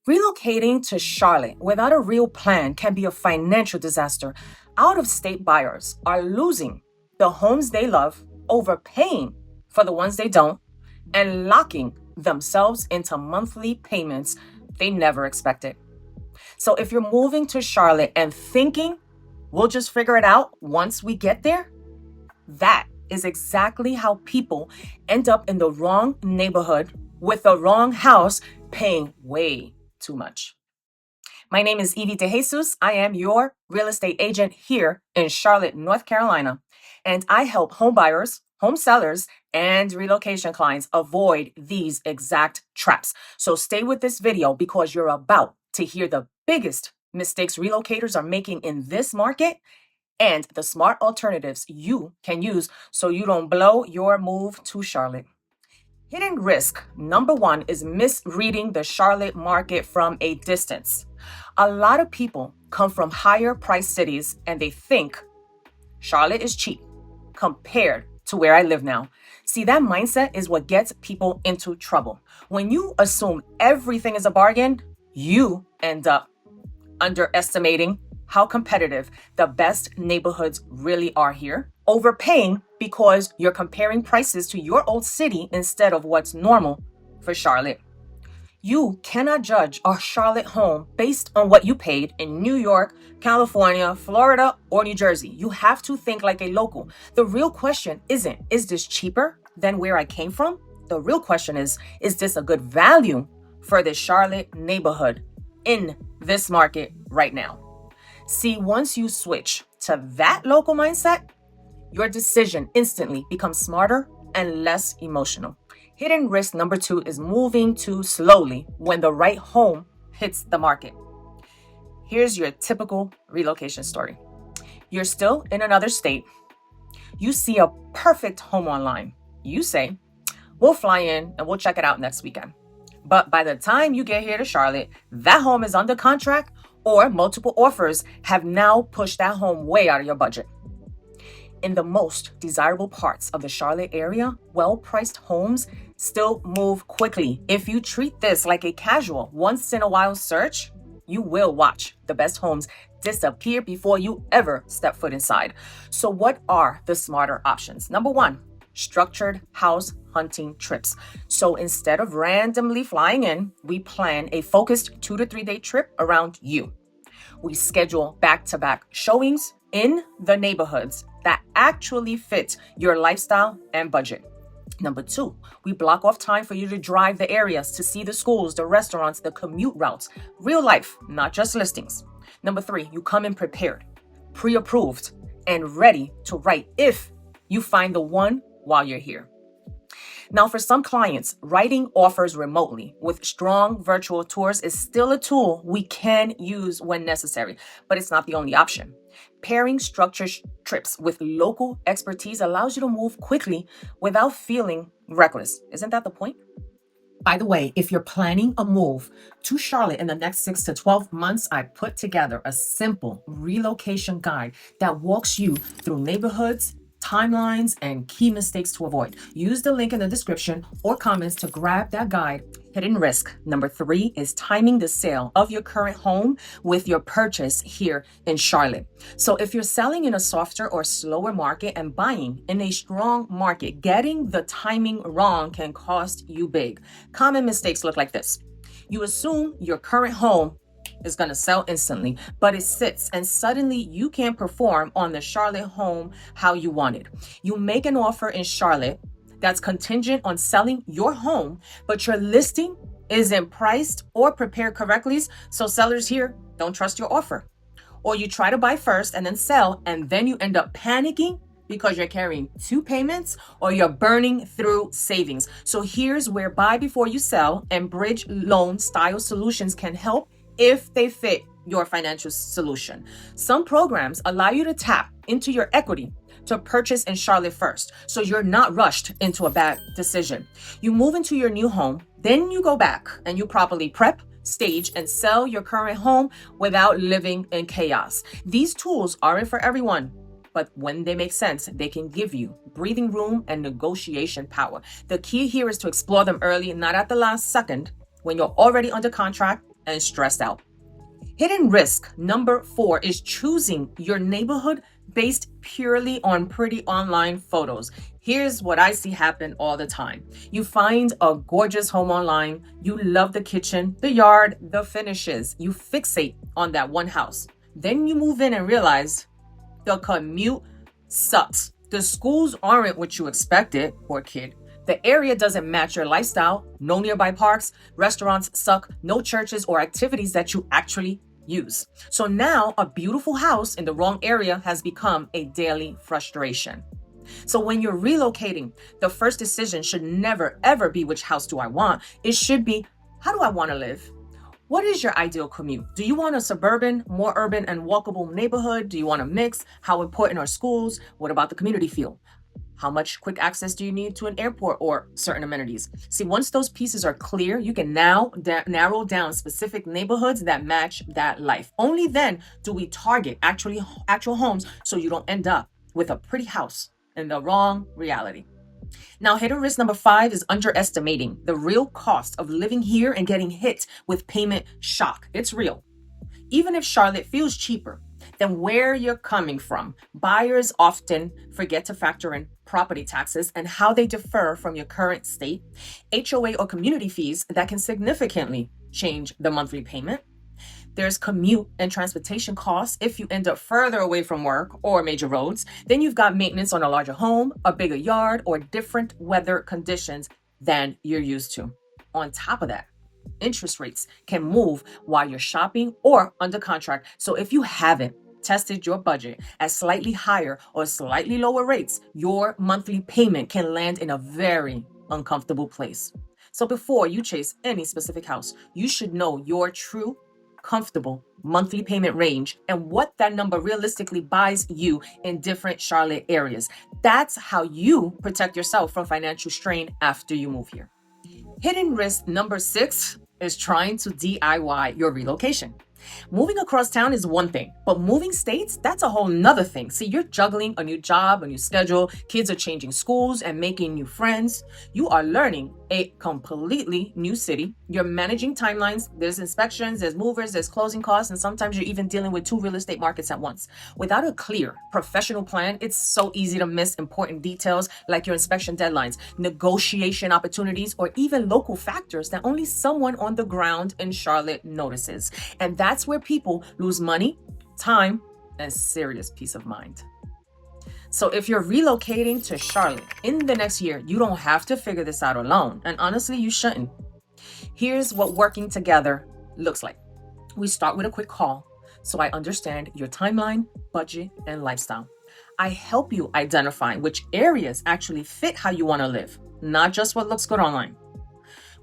Relocating to Charlotte without a real plan can be a financial disaster. Out of state buyers are losing the homes they love, overpaying for the ones they don't, and locking themselves into monthly payments they never expected. So if you're moving to Charlotte and thinking we'll just figure it out once we get there, that is exactly how people end up in the wrong neighborhood with the wrong house, paying way too much. My name is Evie DeJesus. I am your real estate agent here in Charlotte, North Carolina, and I help home buyers, home sellers, and relocation clients avoid these exact traps. So stay with this video because you're about to hear the biggest mistakes relocators are making in this market and the smart alternatives you can use so you don't blow your move to Charlotte. Hidden risk number one is misreading the Charlotte market from a distance. A lot of people come from higher price cities and they think Charlotte is cheap compared to where I live now. See, that mindset is what gets people into trouble. When you assume everything is a bargain, you end up underestimating how competitive the best neighborhoods really are here, overpaying because you're comparing prices to your old city instead of what's normal for Charlotte. You cannot judge a Charlotte home based on what you paid in New York, California, Florida, or New Jersey. You have to think like a local. The real question isn't, is this cheaper than where I came from? The real question is this a good value for the Charlotte neighborhood in this market right now? See, once you switch to that local mindset, your decision instantly becomes smarter and less emotional. Hidden risk number two is moving too slowly when the right home hits the market. Here's your typical relocation story. You're still in another state. You see a perfect home online. You say, we'll fly in and we'll check it out next weekend. But by the time you get here to Charlotte, that home is under contract or multiple offers have now pushed that home way out of your budget. In the most desirable parts of the Charlotte area, well-priced homes still move quickly. If you treat this like a casual, once-in-a-while search, you will watch the best homes disappear before you ever step foot inside. So what are the smarter options? Number one, structured house hunting trips. So instead of randomly flying in, we plan a focused 2 to 3 day trip around you. We schedule back-to-back showings in the neighborhoods that actually fit your lifestyle and budget. Number two, we block off time for you to drive the areas to see the schools, the restaurants, the commute routes, real life, not just listings. Number three, you come in prepared, pre-approved, and ready to write if you find the one while you're here. Now, for some clients, writing offers remotely with strong virtual tours is still a tool we can use when necessary, but it's not the only option. Pairing structured trips with local expertise allows you to move quickly without feeling reckless. Isn't that the point? By the way, if you're planning a move to Charlotte in the next 6 to 12 months, I put together a simple relocation guide that walks you through neighborhoods, timelines, and key mistakes to avoid. Use the link in the description or comments to grab that guide. Hidden risk number three is timing the sale of your current home with your purchase here in Charlotte. So if you're selling in a softer or slower market and buying in a strong market, getting the timing wrong can cost you big. Common mistakes look like this. You assume your current home is going to sell instantly, but it sits and suddenly you can't perform on the Charlotte home how you wanted. You make an offer in Charlotte that's contingent on selling your home, but your listing isn't priced or prepared correctly, so sellers here don't trust your offer. Or you try to buy first and then sell, and then you end up panicking because you're carrying two payments or you're burning through savings. So here's where buy before you sell and bridge loan style solutions can help if they fit your financial solution. Some programs allow you to tap into your equity to purchase in Charlotte first, so you're not rushed into a bad decision. You move into your new home, then you go back and you properly prep, stage, and sell your current home without living in chaos. These tools aren't for everyone, but when they make sense, they can give you breathing room and negotiation power. The key here is to explore them early, not at the last second when you're already under contract and stressed out. Hidden risk number 4 is choosing your neighborhood based purely on pretty online photos. Here's what I see happen all the time. You find a gorgeous home online, you love the kitchen, the yard, the finishes, you fixate on that one house. Then you move in and realize the commute sucks. The schools aren't what you expected, poor kid. The area doesn't match your lifestyle. No nearby parks, restaurants suck, no churches or activities that you actually use. So now a beautiful house in the wrong area has become a daily frustration. So when you're relocating, the first decision should never ever be which house do I want. It should be, how do I want to live? What is your ideal commute? Do you want a suburban, more urban and walkable neighborhood? Do you want a mix? How important are schools? What about the community feel? How much quick access do you need to an airport or certain amenities? See, once those pieces are clear, you can now narrow down specific neighborhoods that match that life. Only then do we target actual homes so you don't end up with a pretty house in the wrong reality. Now, hidden risk number 5 is underestimating the real cost of living here and getting hit with payment shock. It's real. Even if Charlotte feels cheaper than where you're coming from, buyers often forget to factor in property taxes and how they differ from your current state, HOA or community fees that can significantly change the monthly payment. There's commute and transportation costs if you end up further away from work or major roads. Then you've got maintenance on a larger home, a bigger yard, or different weather conditions than you're used to. On top of that, interest rates can move while you're shopping or under contract. So if you haven't tested your budget at slightly higher or slightly lower rates, your monthly payment can land in a very uncomfortable place. So before you chase any specific house, you should know your true comfortable monthly payment range and what that number realistically buys you in different Charlotte areas. That's how you protect yourself from financial strain after you move here. Hidden risk number 6 is trying to DIY your relocation. Moving across town is one thing, but moving states, that's a whole nother thing. See, you're juggling a new job, a new schedule, kids are changing schools and making new friends. You are learning a completely new city. You're managing timelines. There's inspections, there's movers, there's closing costs, and sometimes you're even dealing with 2 real estate markets at once. Without a clear professional plan, it's so easy to miss important details like your inspection deadlines, negotiation opportunities, or even local factors that only someone on the ground in Charlotte notices. And that's where people lose money, time, and serious peace of mind. So if you're relocating to Charlotte in the next year, you don't have to figure this out alone. And honestly, you shouldn't. Here's what working together looks like. We start with a quick call so I understand your timeline, budget, and lifestyle. I help you identify which areas actually fit how you want to live, not just what looks good online.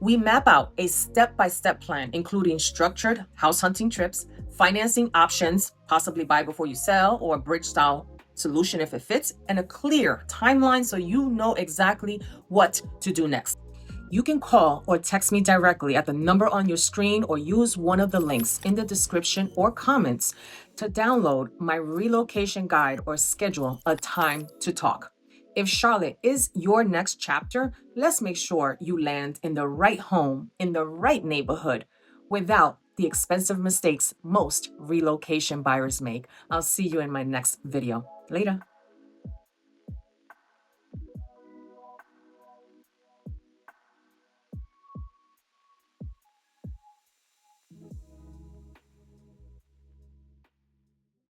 We map out a step-by-step plan, including structured house hunting trips, financing options, possibly buy before you sell, or a bridge-style solution if it fits, and a clear timeline so you know exactly what to do next. You can call or text me directly at the number on your screen or use one of the links in the description or comments to download my relocation guide or schedule a time to talk. If Charlotte is your next chapter, let's make sure you land in the right home, in the right neighborhood, without the expensive mistakes most relocation buyers make. I'll see you in my next video. Later.